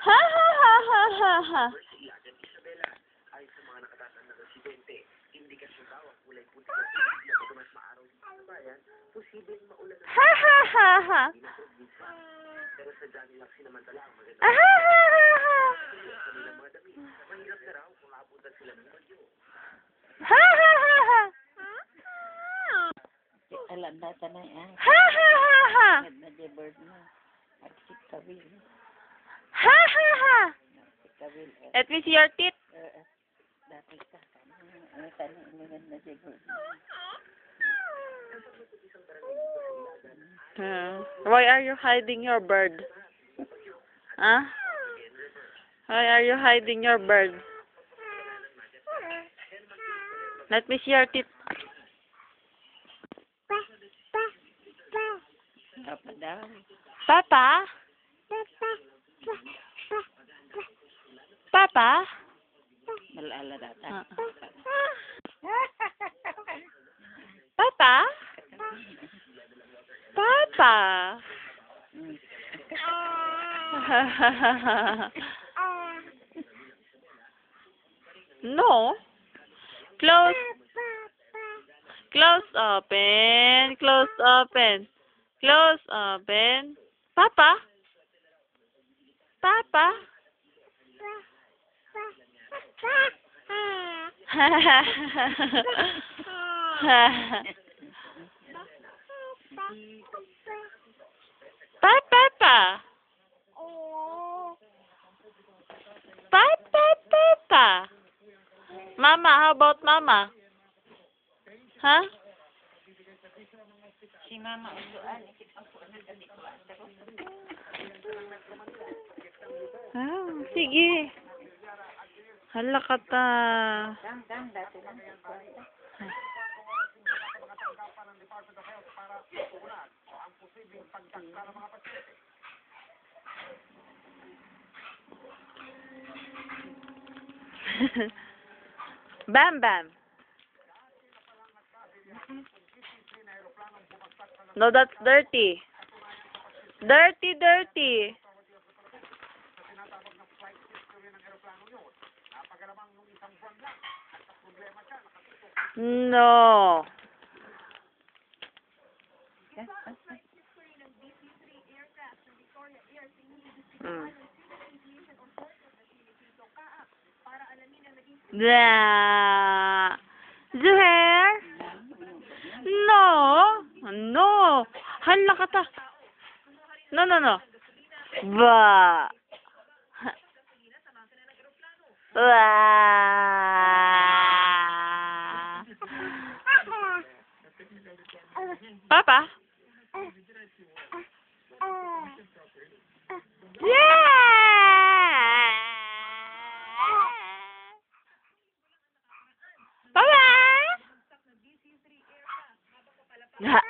Ha ha ha ha ha ha. Ha ha ha ha. Ah, ha ha ha ha. Ha ha ha ha. Alam na tanay ah. Ha ha ha ha. Na di bird mo. At si Kawil. Ha ha ha. Si Kawil. Let me see your teeth. Dati ka. Tanay na di bird mo. Why are you hiding your bird? Huh? Why are you hiding your bird? Let me see your teeth. Papa daw. Papa? Papa? Malala data. Papa? Papa? No. Close. Close open. Close open. Close open. Papa? Papa? Papa? Papa? Mama, how about Mama? Huh? Si Mama usuan. Ah, sige. Hala ka ta. Dang, dati lang. Bam Bam. No, that's dirty. Dirty. No. Yeah. Zuhair? No. Hala ka ta. No. Ba. Papa? Yeah. Papa?